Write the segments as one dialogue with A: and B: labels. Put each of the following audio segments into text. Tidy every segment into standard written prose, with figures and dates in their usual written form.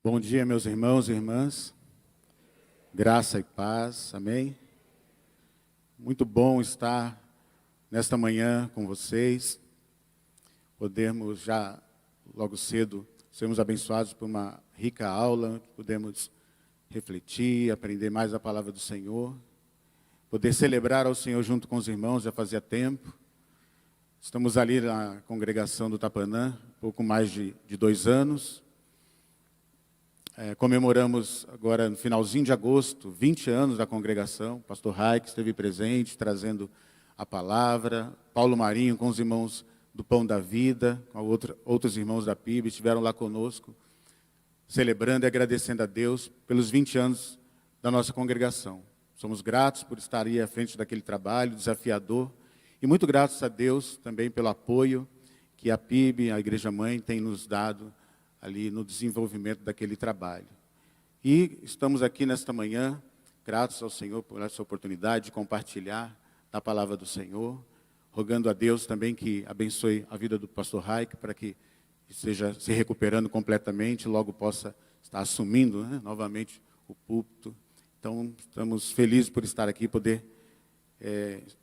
A: Bom dia, meus irmãos e irmãs. Graça e paz, amém? Muito bom estar nesta manhã com vocês. Podermos já, logo cedo, sermos abençoados por uma rica aula, que podemos refletir, aprender mais a palavra do Senhor. Poder celebrar ao Senhor junto com os irmãos, já fazia tempo. Estamos ali na congregação do Tapanã, pouco mais de 2 anos. Comemoramos agora, no finalzinho de agosto, 20 anos da congregação. O pastor Raik esteve presente, trazendo a palavra. Paulo Marinho, com os irmãos do Pão da Vida, com outros irmãos da PIB, estiveram lá conosco, celebrando e agradecendo a Deus pelos 20 anos da nossa congregação. Somos gratos por estar aí à frente daquele trabalho desafiador, e muito gratos a Deus também pelo apoio que a PIB, a Igreja Mãe, tem nos dado ali no desenvolvimento daquele trabalho. E estamos aqui nesta manhã, gratos ao Senhor por essa oportunidade de compartilhar a palavra do Senhor, rogando a Deus também que abençoe a vida do pastor Raik, para que esteja se recuperando completamente, logo possa estar assumindo, novamente o púlpito. Então, estamos felizes por estar aqui, poder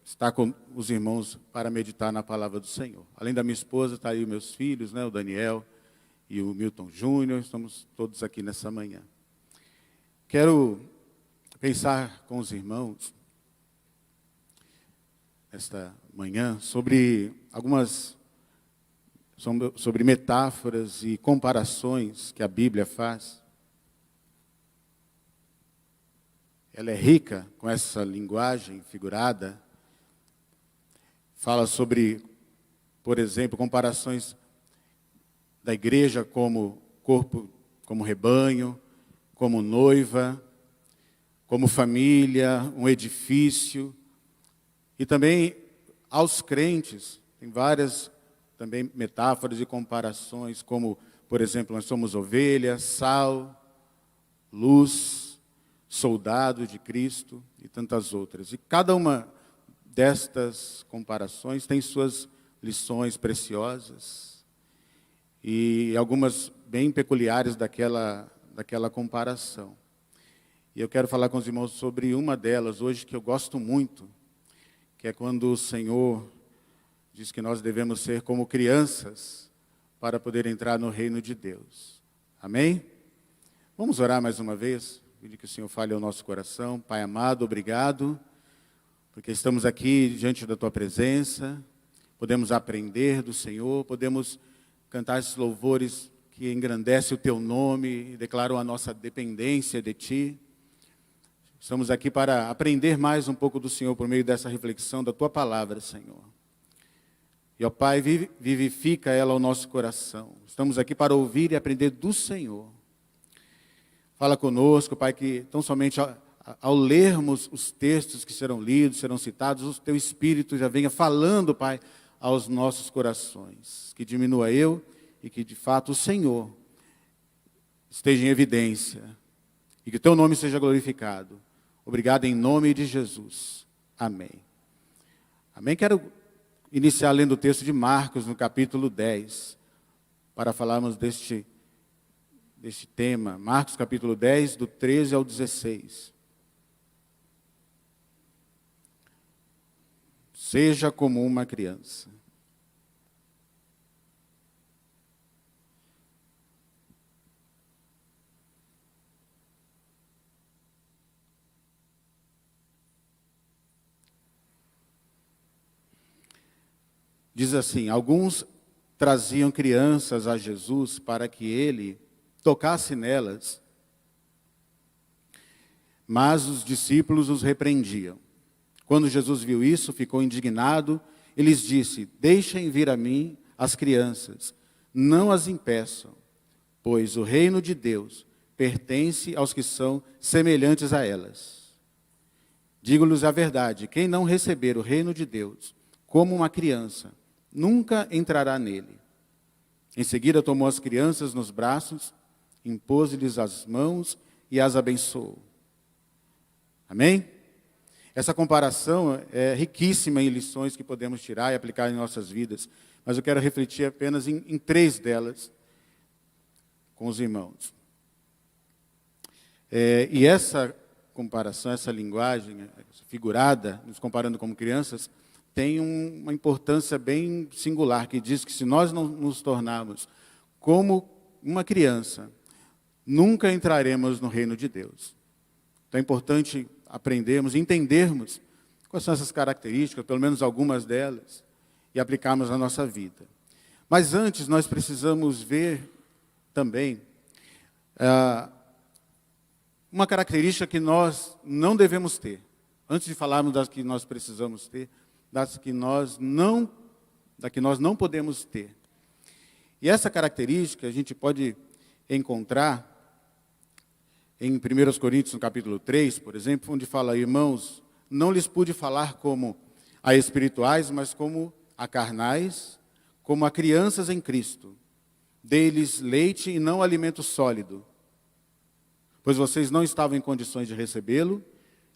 A: estar com os irmãos para meditar na palavra do Senhor. Além da minha esposa, está aí os meus filhos, o Daniel e o Milton Júnior, estamos todos aqui nessa manhã. Quero pensar com os irmãos, esta manhã, sobre sobre metáforas e comparações que a Bíblia faz. Ela é rica com essa linguagem figurada. Fala sobre, por exemplo, comparações da igreja como corpo, como rebanho, como noiva, como família, um edifício. E também aos crentes, tem várias também metáforas e comparações, como, por exemplo, nós somos ovelhas, sal, luz, soldado de Cristo e tantas outras. E cada uma destas comparações tem suas lições preciosas, e algumas bem peculiares daquela comparação. E eu quero falar com os irmãos sobre uma delas hoje, que eu gosto muito, que é quando o Senhor diz que nós devemos ser como crianças para poder entrar no reino de Deus. Amém? Vamos orar mais uma vez, pedir que o Senhor fale ao nosso coração. Pai amado, obrigado, porque estamos aqui diante da Tua presença, podemos aprender do Senhor, podemos cantar esses louvores que engrandecem o Teu nome e declaram a nossa dependência de Ti. Estamos aqui para aprender mais um pouco do Senhor por meio dessa reflexão da Tua palavra, Senhor. E, ó Pai, vivifica ela ao nosso coração. Estamos aqui para ouvir e aprender do Senhor. Fala conosco, Pai, que tão somente ao lermos os textos que serão lidos, serão citados, o Teu Espírito já venha falando, Pai, aos nossos corações. Que diminua eu e que, de fato, o Senhor esteja em evidência. E que o Teu nome seja glorificado. Obrigado em nome de Jesus. Amém. Amém. Quero iniciar lendo o texto de Marcos, no capítulo 10, para falarmos deste tema. Marcos, capítulo 10, do 13 ao 16. Seja como uma criança. Diz assim: alguns traziam crianças a Jesus para que ele tocasse nelas, mas os discípulos os repreendiam. Quando Jesus viu isso, ficou indignado e lhes disse: deixem vir a mim as crianças, não as impeçam, pois o reino de Deus pertence aos que são semelhantes a elas. Digo-lhes a verdade: quem não receber o reino de Deus como uma criança, nunca entrará nele. Em seguida tomou as crianças nos braços, impôs-lhes as mãos e as abençoou. Amém? Essa comparação é riquíssima em lições que podemos tirar e aplicar em nossas vidas, mas eu quero refletir apenas em 3 delas com os irmãos. E essa comparação, essa linguagem figurada, nos comparando como crianças, tem uma importância bem singular, que diz que se nós não nos tornarmos como uma criança, nunca entraremos no reino de Deus. Então é importante aprendermos, entendermos quais são essas características, pelo menos algumas delas, e aplicarmos na nossa vida. Mas antes nós precisamos ver também uma característica que nós não devemos ter. Antes de falarmos das que nós precisamos ter, da que nós não podemos ter. E essa característica a gente pode encontrar em 1 Coríntios, no capítulo 3, por exemplo, onde fala: irmãos, não lhes pude falar como a espirituais, mas como a carnais, como a crianças em Cristo. Dei-lhes leite e não alimento sólido, pois vocês não estavam em condições de recebê-lo.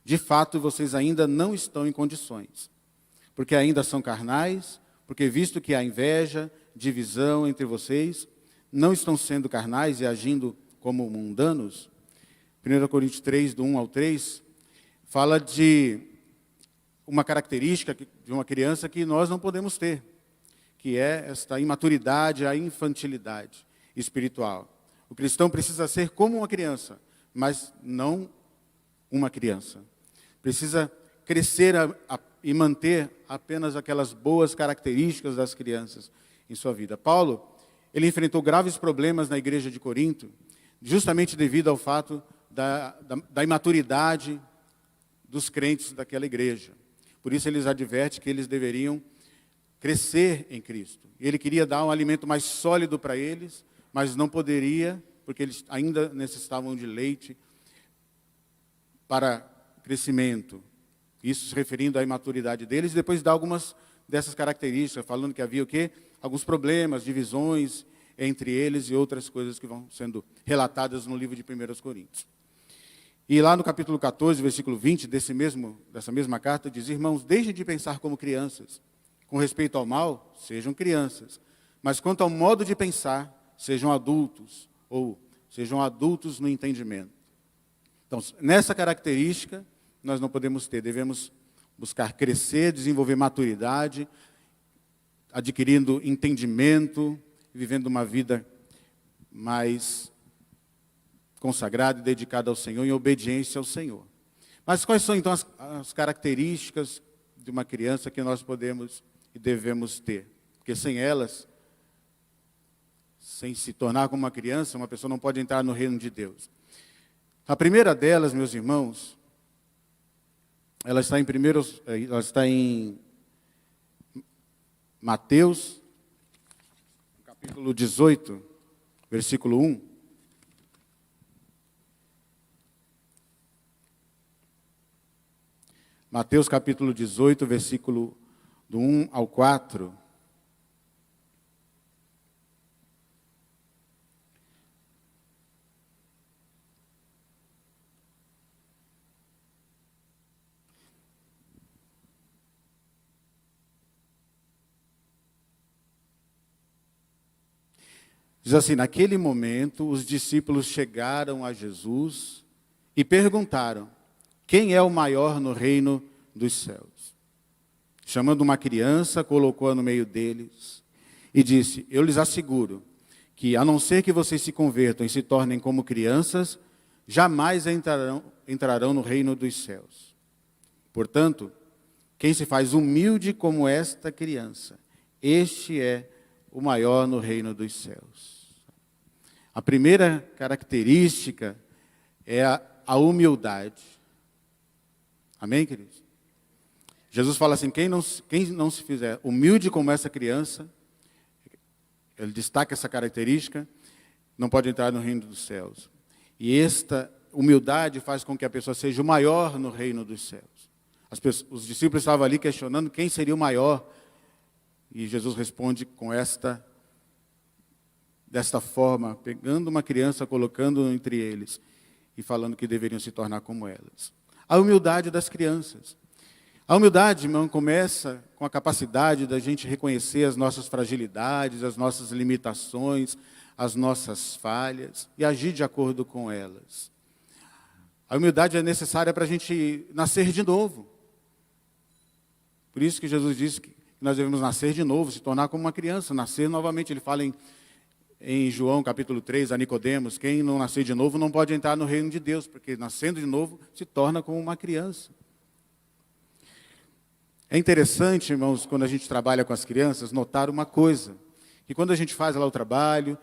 A: De fato, vocês ainda não estão em condições, porque ainda são carnais, porque visto que há inveja, divisão entre vocês, não estão sendo carnais e agindo como mundanos. 1 Coríntios 3, do 1 ao 3, fala de uma característica de uma criança que nós não podemos ter, que é esta imaturidade, a infantilidade espiritual. O cristão precisa ser como uma criança, mas não uma criança. Precisa crescer e manter apenas aquelas boas características das crianças em sua vida. Paulo, ele enfrentou graves problemas na igreja de Corinto, justamente devido ao fato da imaturidade dos crentes daquela igreja. Por isso ele adverte que eles deveriam crescer em Cristo. Ele queria dar um alimento mais sólido para eles, mas não poderia, porque eles ainda necessitavam de leite para crescimento. Isso se referindo à imaturidade deles, e depois dá algumas dessas características, falando que havia o quê? Alguns problemas, divisões entre eles e outras coisas que vão sendo relatadas no livro de 1 Coríntios. E lá no capítulo 14, versículo 20, dessa mesma carta, diz: irmãos, deixem de pensar como crianças. Com respeito ao mal, sejam crianças. Mas quanto ao modo de pensar, sejam adultos, ou sejam adultos no entendimento. Então, nessa característica, nós não podemos ter. Devemos buscar crescer, desenvolver maturidade, adquirindo entendimento, vivendo uma vida mais consagrada e dedicada ao Senhor, em obediência ao Senhor. Mas quais são, então, as características de uma criança que nós podemos e devemos ter? Porque sem elas, sem se tornar como uma criança, uma pessoa não pode entrar no reino de Deus. A primeira delas, meus irmãos, ela está em Mateus, capítulo 18, versículo 1. Mateus capítulo 18, versículo do 1 ao 4. Diz assim: naquele momento, os discípulos chegaram a Jesus e perguntaram: quem é o maior no reino dos céus? Chamando uma criança, colocou-a no meio deles e disse: eu lhes asseguro que, a não ser que vocês se convertam e se tornem como crianças, jamais entrarão no reino dos céus. Portanto, quem se faz humilde como esta criança, este é o maior no reino dos céus. A primeira característica é a humildade. Amém, queridos? Jesus fala assim: quem não se fizer humilde como essa criança, ele destaca essa característica, não pode entrar no reino dos céus. E esta humildade faz com que a pessoa seja o maior no reino dos céus. Os discípulos estavam ali questionando quem seria o maior, e Jesus responde desta forma, pegando uma criança, colocando entre eles e falando que deveriam se tornar como elas. A humildade das crianças. A humildade, irmão, começa com a capacidade da gente reconhecer as nossas fragilidades, as nossas limitações, as nossas falhas e agir de acordo com elas. A humildade é necessária para a gente nascer de novo. Por isso que Jesus disse que nós devemos nascer de novo, se tornar como uma criança, nascer novamente. Ele fala em João capítulo 3, a Nicodemos, quem não nascer de novo não pode entrar no reino de Deus, porque nascendo de novo se torna como uma criança. É interessante, irmãos, quando a gente trabalha com as crianças, notar uma coisa, que quando a gente faz lá o trabalho,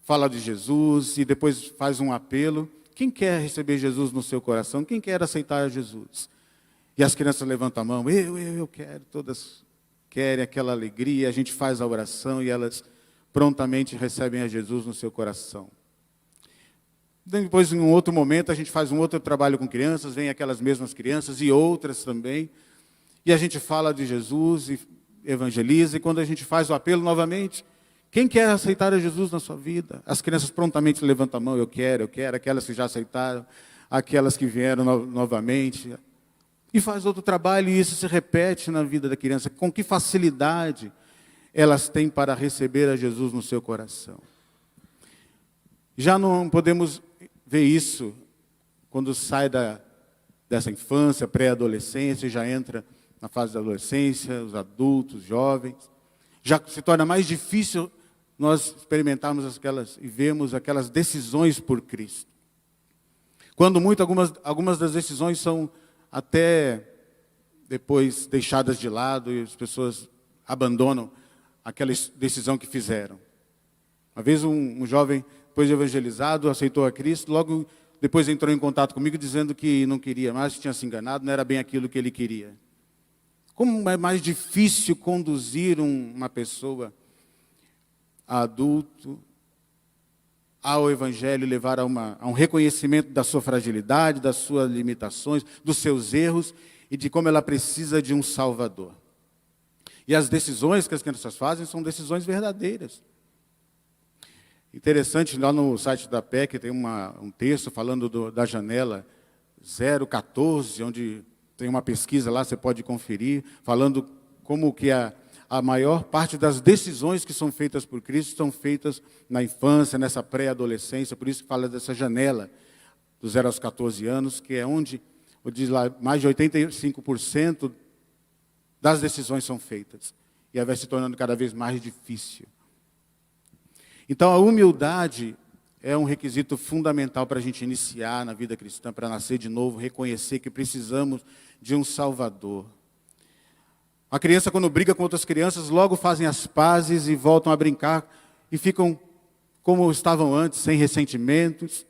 A: fala de Jesus e depois faz um apelo, quem quer receber Jesus no seu coração? Quem quer aceitar Jesus? E as crianças levantam a mão, eu quero, todas querem aquela alegria, a gente faz a oração e elas prontamente recebem a Jesus no seu coração. Depois, em um outro momento, a gente faz um outro trabalho com crianças, vem aquelas mesmas crianças e outras também, e a gente fala de Jesus e evangeliza, e quando a gente faz o apelo novamente, quem quer aceitar a Jesus na sua vida? As crianças prontamente levantam a mão, eu quero, aquelas que já aceitaram, aquelas que vieram novamente. E faz outro trabalho e isso se repete na vida da criança. Com que facilidade elas têm para receber a Jesus no seu coração. Já não podemos ver isso quando sai dessa infância, pré-adolescência, e já entra na fase da adolescência, os adultos, jovens. Já se torna mais difícil nós experimentarmos e vermos aquelas decisões por Cristo. Quando muito, algumas das decisões são até depois deixadas de lado e as pessoas abandonam aquela decisão que fizeram. Uma vez um jovem, depois de evangelizado, aceitou a Cristo, logo depois entrou em contato comigo dizendo que não queria mais, que tinha se enganado, não era bem aquilo que ele queria. Como é mais difícil conduzir uma pessoa adulto ao Evangelho, levar a um reconhecimento da sua fragilidade, das suas limitações, dos seus erros e de como ela precisa de um Salvador. E as decisões que as crianças fazem são decisões verdadeiras. Interessante, lá no site da PEC tem um texto falando da janela 014, onde tem uma pesquisa lá, você pode conferir, falando como que a maior parte das decisões que são feitas por Cristo são feitas na infância, nessa pré-adolescência, por isso que fala dessa janela, dos 0 aos 14 anos, que é onde, diz lá, mais de 85% das decisões são feitas. E aí vai se tornando cada vez mais difícil. Então, a humildade é um requisito fundamental para a gente iniciar na vida cristã, para nascer de novo, reconhecer que precisamos de um Salvador. A criança, quando briga com outras crianças, logo fazem as pazes e voltam a brincar e ficam como estavam antes, sem ressentimentos,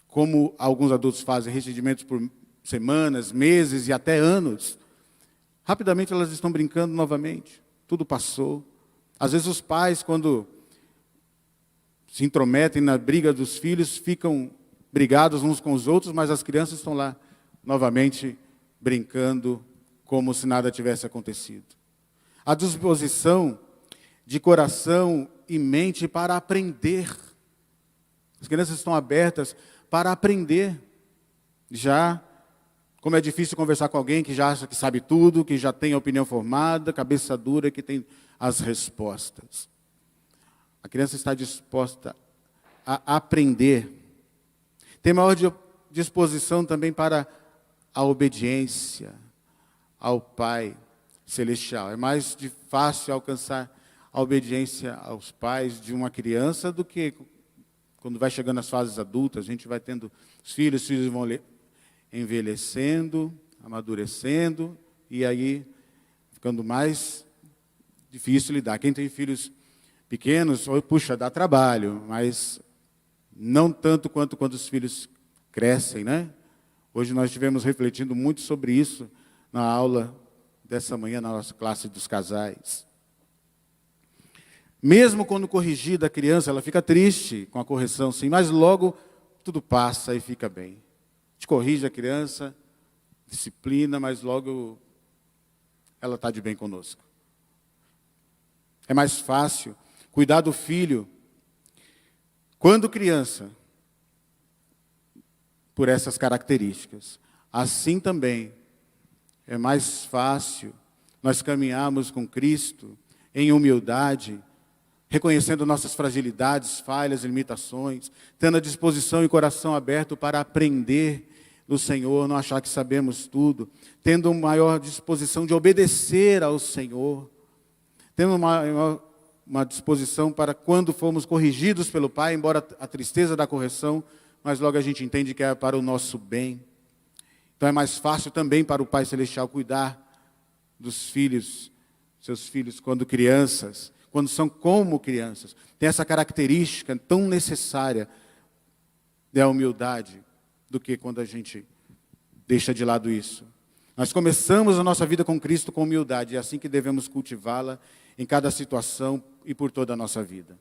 A: como alguns adultos fazem, ressentimentos por semanas, meses e até anos. Rapidamente elas estão brincando novamente, tudo passou. Às vezes os pais, quando se intrometem na briga dos filhos, ficam brigados uns com os outros, mas as crianças estão lá novamente brincando, como se nada tivesse acontecido. A disposição de coração e mente para aprender. As crianças estão abertas para aprender. Já, como é difícil conversar com alguém que já acha que sabe tudo, que já tem a opinião formada, cabeça dura, que tem as respostas. A criança está disposta a aprender. Tem maior disposição também para a obediência ao Pai Celestial. É mais fácil alcançar a obediência aos pais de uma criança do que quando vai chegando às fases adultas, a gente vai tendo os filhos vão envelhecendo, amadurecendo, e aí ficando mais difícil lidar. Quem tem filhos pequenos, puxa, dá trabalho, mas não tanto quanto quando os filhos crescem, né? Hoje nós estivemos refletindo muito sobre isso na aula dessa manhã, na nossa classe dos casais. Mesmo quando corrigida a criança, ela fica triste com a correção, sim, mas logo tudo passa e fica bem. A gente corrige a criança, disciplina, mas logo ela está de bem conosco. É mais fácil cuidar do filho quando criança, por essas características. Assim também é mais fácil nós caminharmos com Cristo em humildade, reconhecendo nossas fragilidades, falhas, limitações, tendo a disposição e coração aberto para aprender do Senhor, não achar que sabemos tudo, tendo maior disposição de obedecer ao Senhor, tendo uma disposição para quando formos corrigidos pelo Pai, embora a tristeza da correção, mas logo a gente entende que é para o nosso bem. Então é mais fácil também para o Pai Celestial cuidar dos filhos, seus filhos quando crianças, quando são como crianças. Tem essa característica tão necessária da humildade, do que quando a gente deixa de lado isso. Nós começamos a nossa vida com Cristo com humildade, e é assim que devemos cultivá-la em cada situação e por toda a nossa vida.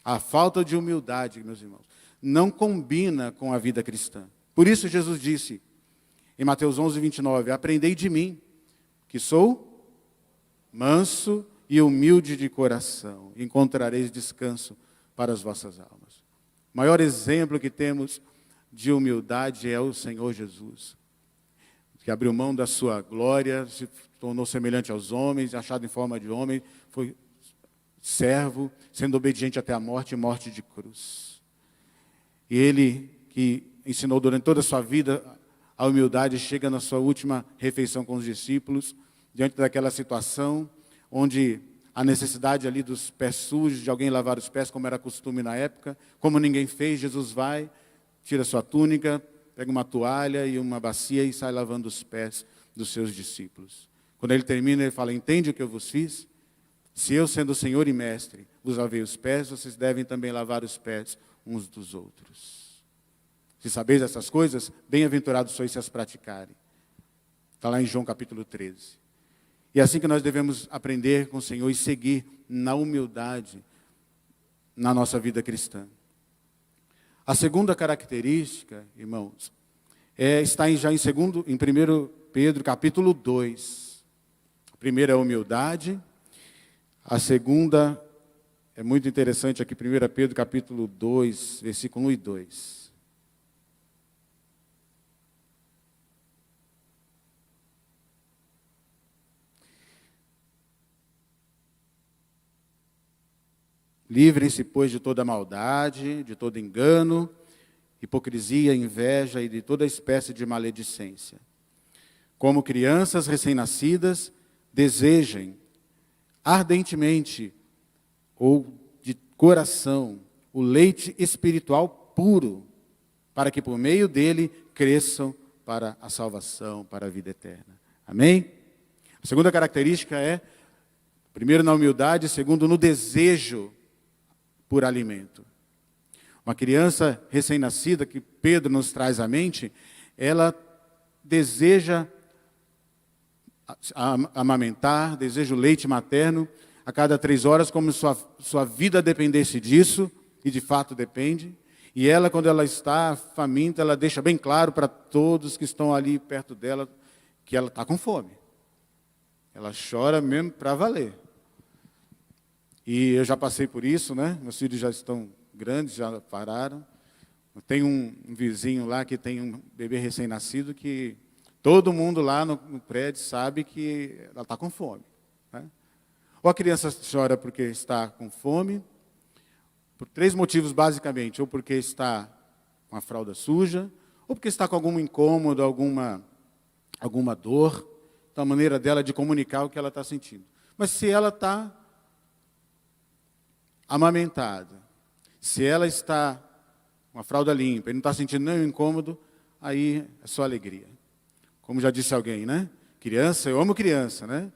A: A falta de humildade, meus irmãos, não combina com a vida cristã. Por isso Jesus disse, em Mateus 11, 29, aprendei de mim, que sou manso e humilde de coração, e encontrareis descanso para as vossas almas. O maior exemplo que temos de humildade é o Senhor Jesus, que abriu mão da sua glória, se tornou semelhante aos homens, achado em forma de homem, foi servo, sendo obediente até a morte e morte de cruz. E ele, que ensinou durante toda a sua vida a humildade, chega na sua última refeição com os discípulos, diante daquela situação, onde a necessidade ali dos pés sujos, de alguém lavar os pés, como era costume na época, como ninguém fez, Jesus vai, tira sua túnica, pega uma toalha e uma bacia e sai lavando os pés dos seus discípulos. Quando ele termina, ele fala, entende o que eu vos fiz? Se eu, sendo Senhor e Mestre, vos lavei os pés, vocês devem também lavar os pés uns dos outros. Se sabeis essas coisas, bem-aventurados sois se as praticarem. Está lá em João capítulo 13. E é assim que nós devemos aprender com o Senhor e seguir na humildade na nossa vida cristã. A segunda característica, irmãos, está já em 1 Pedro capítulo 2. A primeira é a humildade. A segunda é muito interessante aqui, 1 Pedro capítulo 2, versículo 1 e 2. Livrem-se, pois, de toda maldade, de todo engano, hipocrisia, inveja e de toda espécie de maledicência. Como crianças recém-nascidas, desejem ardentemente ou de coração o leite espiritual puro, para que por meio dele cresçam para a salvação, para a vida eterna. Amém? A segunda característica é, primeiro na humildade, segundo no desejo por alimento. Uma criança recém-nascida, que Pedro nos traz à mente, ela deseja amamentar, deseja o leite materno a cada 3 horas, como sua vida dependesse disso, e de fato depende. E ela, quando ela está faminta, ela deixa bem claro para todos que estão ali perto dela que ela está com fome. Ela chora mesmo para valer. E eu já passei por isso, né? Meus filhos já estão grandes, já pararam. Tem um vizinho lá que tem um bebê recém-nascido que todo mundo lá no prédio sabe que ela está com fome, né? Ou a criança chora porque está com fome, por 3 motivos basicamente. Ou porque está com a fralda suja, ou porque está com algum incômodo, alguma dor. Então, a maneira dela de comunicar o que ela está sentindo. Mas se ela está amamentada, se ela está com a fralda limpa e não está sentindo nenhum incômodo, aí é só alegria. Como já disse alguém, né? Criança, eu amo criança, né?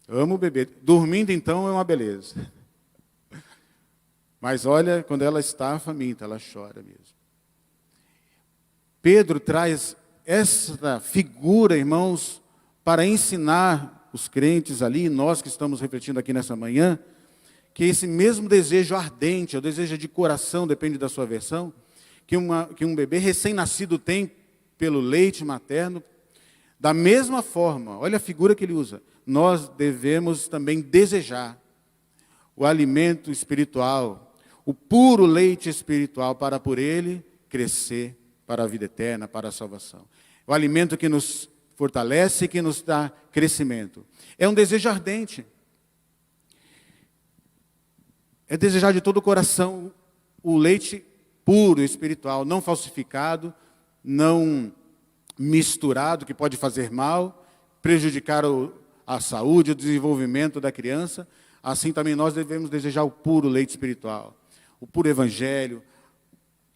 A: Eu amo o bebê. Dormindo, então, é uma beleza. Mas olha, quando ela está faminta, ela chora mesmo. Pedro traz essa figura, irmãos, para ensinar os crentes ali, nós que estamos refletindo aqui nessa manhã, que esse mesmo desejo ardente, o desejo de coração, depende da sua versão, que um bebê recém-nascido tem pelo leite materno, da mesma forma, olha a figura que ele usa, nós devemos também desejar o alimento espiritual, o puro leite espiritual, para por ele crescer para a vida eterna, para a salvação. O alimento que nos fortalece e que nos dá crescimento. É um desejo ardente. É desejar de todo o coração o leite puro, espiritual, não falsificado, não misturado, que pode fazer mal, prejudicar a saúde, o desenvolvimento da criança. Assim também nós devemos desejar o puro leite espiritual, o puro evangelho,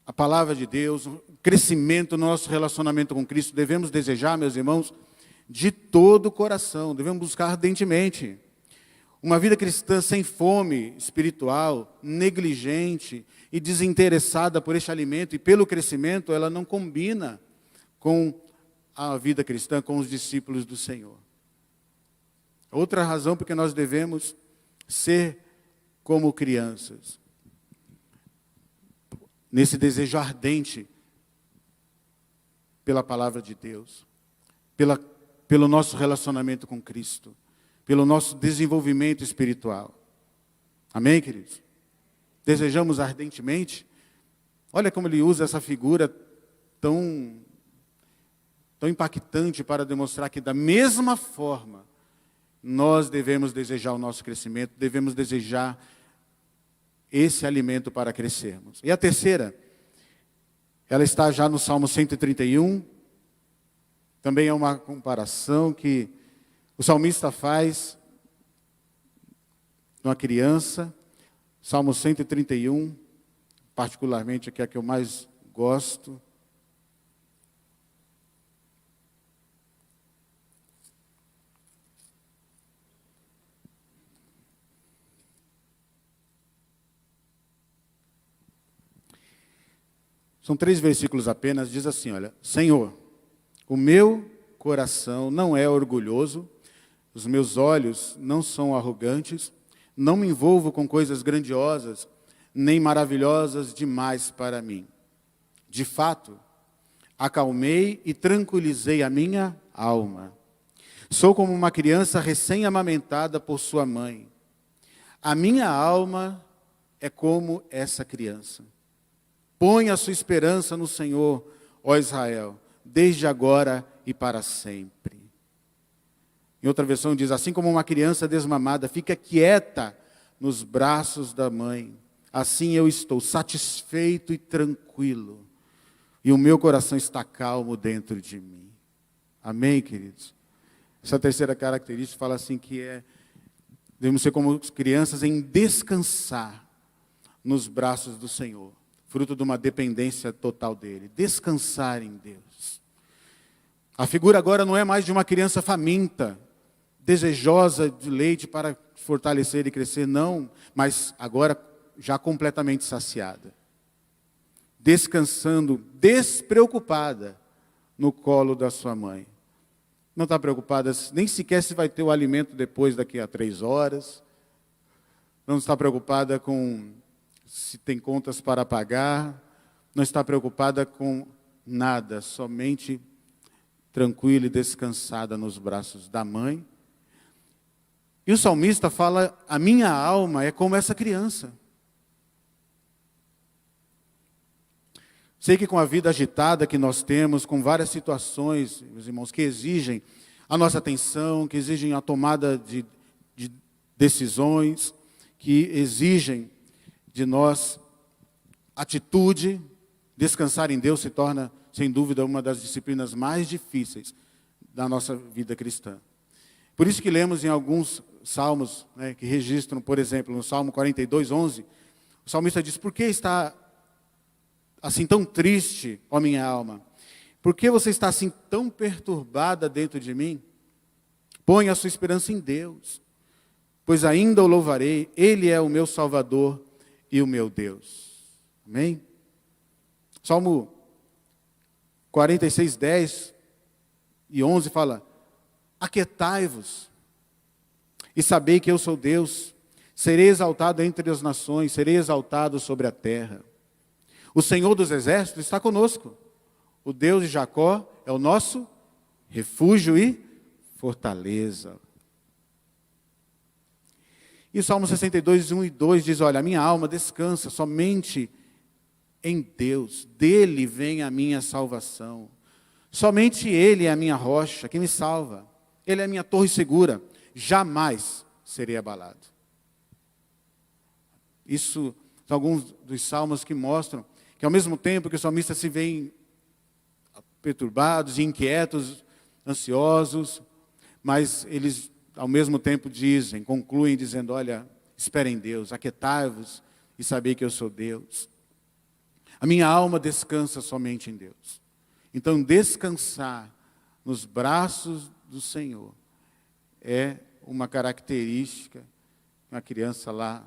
A: a palavra de Deus, o crescimento no nosso relacionamento com Cristo. Devemos desejar, meus irmãos, de todo o coração, devemos buscar ardentemente. Uma vida cristã sem fome espiritual, negligente e desinteressada por este alimento e pelo crescimento, ela não combina com a vida cristã, com os discípulos do Senhor. Outra razão porque nós devemos ser como crianças, nesse desejo ardente pela palavra de Deus, pelo nosso relacionamento com Cristo, pelo nosso desenvolvimento espiritual. Amém, queridos? Desejamos ardentemente. Olha como ele usa essa figura tão impactante para demonstrar que da mesma forma nós devemos desejar o nosso crescimento, devemos desejar esse alimento para crescermos. E a terceira, ela está já no Salmo 131, também é uma comparação que o salmista faz de uma criança. Salmo 131, particularmente aqui é a que eu mais gosto. São 3 versículos apenas, diz assim, olha: Senhor, o meu coração não é orgulhoso, os meus olhos não são arrogantes, não me envolvo com coisas grandiosas, nem maravilhosas demais para mim. De fato, acalmei e tranquilizei a minha alma. Sou como uma criança recém-amamentada por sua mãe. A minha alma é como essa criança. Põe a sua esperança no Senhor, ó Israel, desde agora e para sempre. Em outra versão diz, assim como uma criança desmamada fica quieta nos braços da mãe, assim eu estou satisfeito e tranquilo, e o meu coração está calmo dentro de mim. Amém, queridos? Essa terceira característica fala assim que devemos ser como crianças em descansar nos braços do Senhor, fruto de uma dependência total dele. Descansar em Deus. A figura agora não é mais de uma criança faminta, desejosa de leite para fortalecer e crescer, não, mas agora já completamente saciada. Descansando, despreocupada no colo da sua mãe. Não está preocupada nem sequer se vai ter o alimento depois, daqui a 3 horas. Não está preocupada com se tem contas para pagar, não está preocupada com nada, somente tranquila e descansada nos braços da mãe. E o salmista fala, a minha alma é como essa criança. Sei que com a vida agitada que nós temos, com várias situações, meus irmãos, que exigem a nossa atenção, que exigem a tomada de decisões, que exigem de nós atitude, descansar em Deus se torna, sem dúvida, uma das disciplinas mais difíceis da nossa vida cristã. Por isso que lemos em alguns salmos, que registram, por exemplo, no Salmo 42, 11, o salmista diz, por que está assim tão triste, ó minha alma? Por que você está assim tão perturbada dentro de mim? Põe a sua esperança em Deus, pois ainda o louvarei, Ele é o meu Salvador e o meu Deus. Amém? Salmo 46, 10 e 11 fala, aquietai-vos e sabei que eu sou Deus, serei exaltado entre as nações, serei exaltado sobre a terra. O Senhor dos exércitos está conosco, o Deus de Jacó é o nosso refúgio e fortaleza. E o Salmo 62, 1 e 2 diz, olha, a minha alma descansa somente em Deus, dele vem a minha salvação. Somente Ele é a minha rocha, que me salva. Ele é a minha torre segura, jamais serei abalado. Isso são alguns dos salmos que mostram que ao mesmo tempo que o salmista se vê perturbados, inquietos, ansiosos, mas eles, ao mesmo tempo, concluem dizendo, olha, esperem em Deus, aquietai-vos e sabei que eu sou Deus. A minha alma descansa somente em Deus. Então, descansar nos braços do Senhor é uma característica que uma criança lá,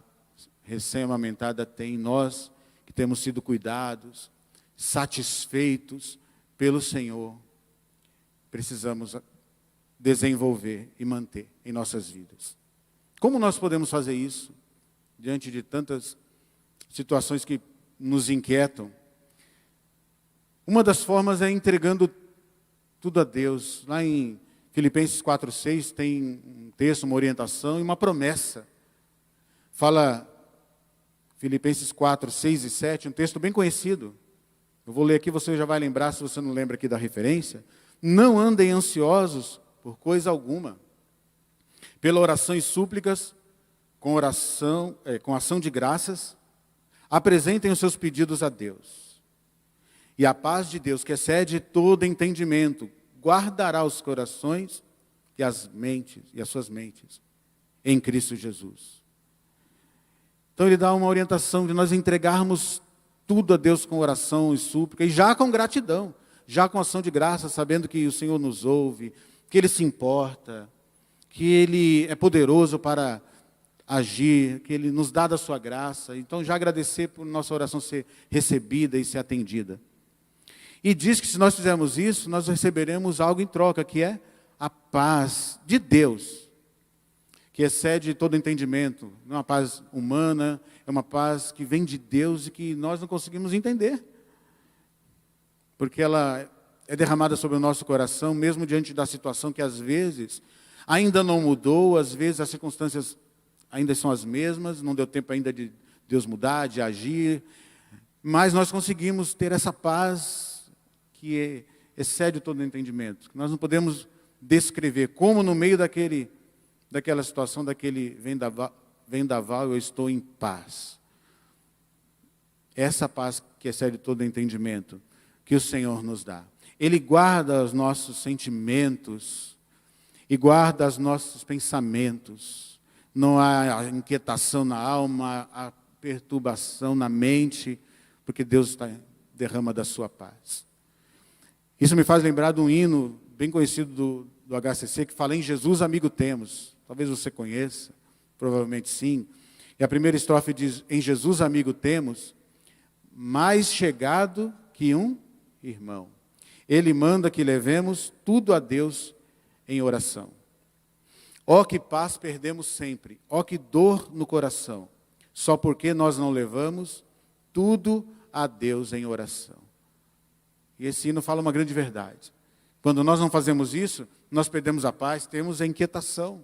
A: recém-amamentada, tem. Nós, que temos sido cuidados, satisfeitos pelo Senhor, precisamos desenvolver e manter em nossas vidas. Como nós podemos fazer isso, diante de tantas situações que nos inquietam? Uma das formas é entregando tudo a Deus. Lá em Filipenses 4:6 tem um texto, uma orientação e uma promessa. Fala Filipenses 4:6 e 7, um texto bem conhecido. Eu vou ler aqui, você já vai lembrar, se você não lembra aqui da referência. Não andem ansiosos por coisa alguma. Pela oração e súplicas, com ação de graças, apresentem os seus pedidos a Deus. E a paz de Deus, que excede todo entendimento, guardará os corações e as suas mentes em Cristo Jesus. Então ele dá uma orientação de nós entregarmos tudo a Deus com oração e súplica, e já com gratidão, já com ação de graça, sabendo que o Senhor nos ouve, que Ele se importa, que Ele é poderoso para agir, que Ele nos dá da sua graça. Então já agradecer por nossa oração ser recebida e ser atendida. E diz que se nós fizermos isso, nós receberemos algo em troca, que é a paz de Deus, que excede todo entendimento. Não é uma paz humana, é uma paz que vem de Deus e que nós não conseguimos entender. Porque ela é derramada sobre o nosso coração, mesmo diante da situação que às vezes ainda não mudou, às vezes as circunstâncias ainda são as mesmas, não deu tempo ainda de Deus mudar, de agir, mas nós conseguimos ter essa paz que excede todo entendimento. Nós não podemos descrever como no meio daquela situação, daquele vendaval, eu estou em paz. Essa paz que excede todo entendimento, que o Senhor nos dá. Ele guarda os nossos sentimentos e guarda os nossos pensamentos. Não há inquietação na alma, há perturbação na mente, porque Deus derrama da sua paz. Isso me faz lembrar de um hino bem conhecido do HCC, que fala: em Jesus amigo temos. Talvez você conheça, provavelmente sim. E a primeira estrofe diz: em Jesus amigo temos, mais chegado que um irmão. Ele manda que levemos tudo a Deus em oração. Ó que paz perdemos sempre, ó que dor no coração, só porque nós não levamos tudo a Deus em oração. E esse hino fala uma grande verdade. Quando nós não fazemos isso, nós perdemos a paz, temos a inquietação.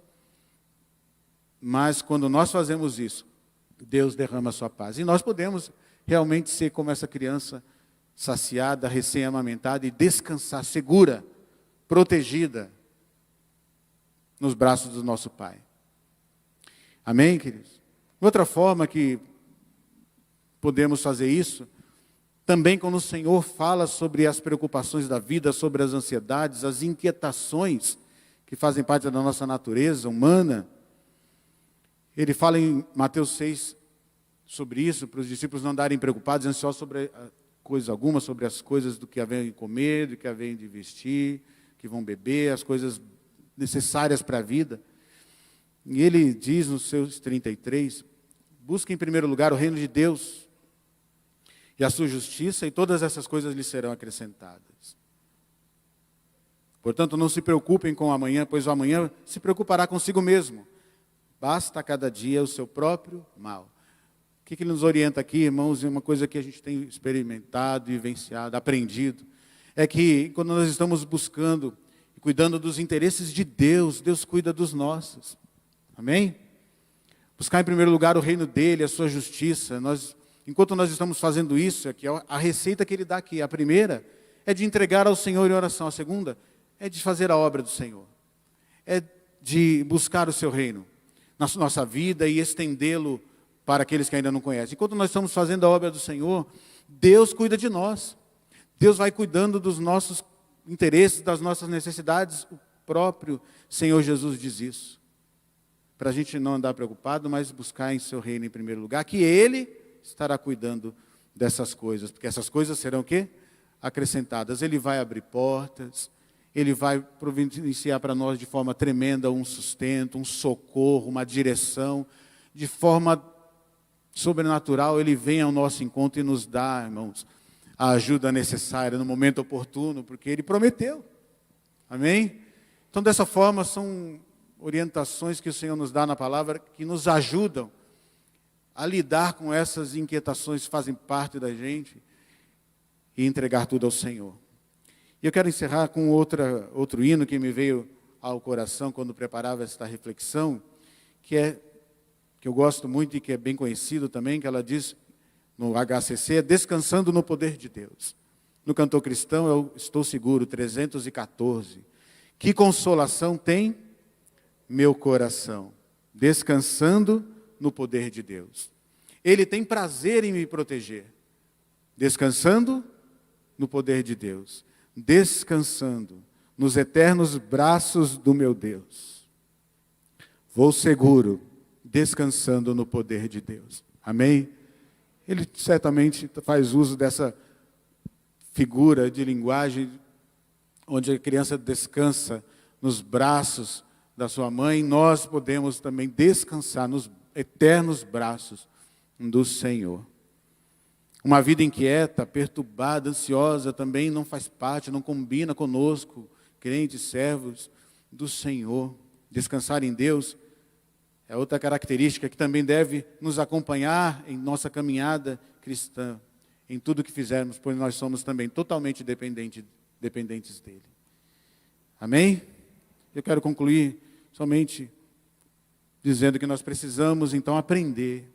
A: Mas quando nós fazemos isso, Deus derrama a sua paz. E nós podemos realmente ser como essa criança saciada, recém-amamentada e descansar, segura, protegida nos braços do nosso Pai. Amém, queridos? Outra forma que podemos fazer isso, também quando o Senhor fala sobre as preocupações da vida, sobre as ansiedades, as inquietações que fazem parte da nossa natureza humana. Ele fala em Mateus 6 sobre isso, para os discípulos não andarem preocupados, ansiosos sobre coisa alguma, sobre as coisas do que havem de comer, do que havem de vestir, que vão beber, as coisas necessárias para a vida. E ele diz nos seus 33, busque em primeiro lugar o reino de Deus e a sua justiça, e todas essas coisas lhe serão acrescentadas. Portanto, não se preocupem com o amanhã, pois o amanhã se preocupará consigo mesmo. Basta a cada dia o seu próprio mal. O que ele nos orienta aqui, irmãos, e uma coisa que a gente tem experimentado, vivenciado, aprendido, é que quando nós estamos buscando e cuidando dos interesses de Deus, Deus cuida dos nossos. Amém? Buscar em primeiro lugar o reino dele, a sua justiça. Enquanto nós estamos fazendo isso, aqui é a receita que ele dá aqui. A primeira é de entregar ao Senhor em oração. A segunda é de fazer a obra do Senhor. É de buscar o seu reino na nossa vida e estendê-lo para aqueles que ainda não conhecem. Enquanto nós estamos fazendo a obra do Senhor, Deus cuida de nós. Deus vai cuidando dos nossos interesses, das nossas necessidades. O próprio Senhor Jesus diz isso. Para a gente não andar preocupado, mas buscar em seu reino em primeiro lugar, que Ele estará cuidando dessas coisas, porque essas coisas serão o quê? Acrescentadas. Ele vai abrir portas, Ele vai providenciar para nós de forma tremenda um sustento, um socorro, uma direção, de forma sobrenatural. Ele vem ao nosso encontro e nos dá, irmãos, a ajuda necessária no momento oportuno, porque Ele prometeu. Amém? Então, dessa forma, são orientações que o Senhor nos dá na palavra, que nos ajudam a lidar com essas inquietações que fazem parte da gente e entregar tudo ao Senhor. E eu quero encerrar com outro hino que me veio ao coração quando preparava esta reflexão, que eu gosto muito e que é bem conhecido também, que ela diz no HCC, Descansando no Poder de Deus. No Cantor Cristão, eu estou seguro, 314. Que consolação tem meu coração, descansando no poder de Deus. Ele tem prazer em me proteger, descansando no poder de Deus, descansando nos eternos braços do meu Deus. Vou seguro, descansando no poder de Deus. Amém? Ele certamente faz uso dessa figura de linguagem, onde a criança descansa nos braços da sua mãe. Nós podemos também descansar nos eternos braços do Senhor. Uma vida inquieta, perturbada, ansiosa também não faz parte, não combina conosco, crentes, servos do Senhor. Descansar em Deus é outra característica que também deve nos acompanhar em nossa caminhada cristã, em tudo que fizermos, pois nós somos também totalmente dependentes dEle. Amém? Eu quero concluir somente dizendo que nós precisamos, então, aprender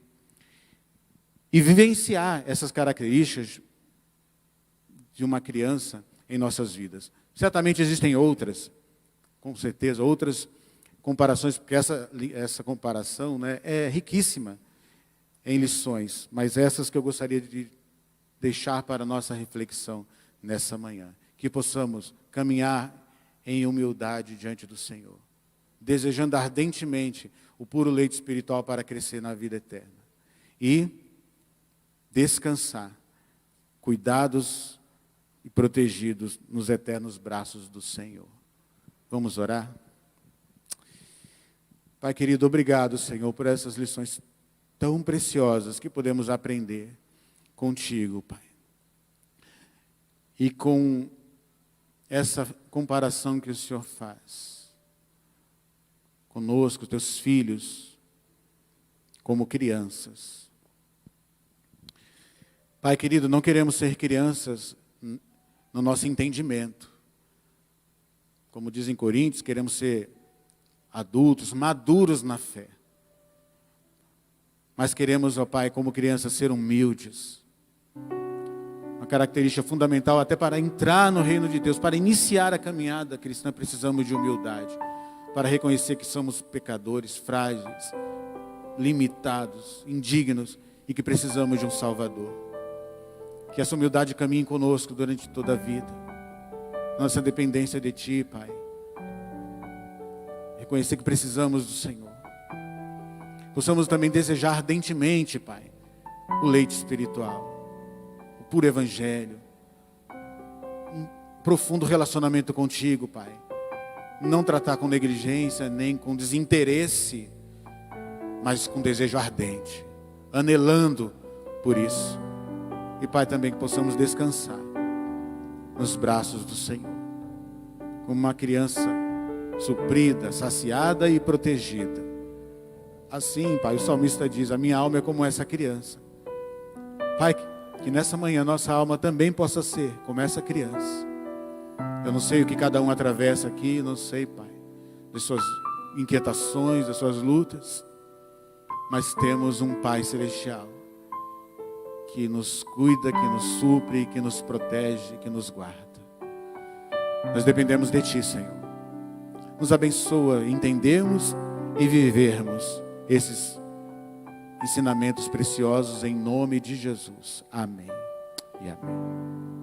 A: e vivenciar essas características de uma criança em nossas vidas. Certamente existem outras, com certeza, outras comparações, porque essa comparação, né, é riquíssima em lições, mas essas que eu gostaria de deixar para a nossa reflexão nessa manhã. Que possamos caminhar em humildade diante do Senhor, desejando ardentemente o puro leite espiritual para crescer na vida eterna. E descansar, cuidados e protegidos nos eternos braços do Senhor. Vamos orar? Pai querido, obrigado, Senhor, por essas lições tão preciosas que podemos aprender contigo, Pai. E com essa comparação que o Senhor faz conosco, teus filhos, como crianças. Pai querido, não queremos ser crianças no nosso entendimento. Como diz em Coríntios, queremos ser adultos, maduros na fé. Mas queremos, ó Pai, como crianças, ser humildes. Uma característica fundamental até para entrar no reino de Deus, para iniciar a caminhada cristã, precisamos de humildade. Para reconhecer que somos pecadores, frágeis, limitados, indignos e que precisamos de um Salvador. Que essa humildade caminhe conosco durante toda a vida. Nossa dependência de Ti, Pai. Reconhecer que precisamos do Senhor. Possamos também desejar ardentemente, Pai, o leite espiritual, o puro evangelho, um profundo relacionamento contigo, Pai. Não tratar com negligência, nem com desinteresse, mas com desejo ardente, anelando por isso. E, Pai, também que possamos descansar nos braços do Senhor, como uma criança suprida, saciada e protegida. Assim, Pai, o salmista diz, a minha alma é como essa criança. Pai, que nessa manhã nossa alma também possa ser como essa criança. Eu não sei o que cada um atravessa aqui, não sei, Pai, das suas inquietações, das suas lutas, mas temos um Pai celestial que nos cuida, que nos supre, que nos protege, que nos guarda. Nós dependemos de Ti, Senhor. Nos abençoa entendermos e vivermos esses ensinamentos preciosos em nome de Jesus. Amém e amém.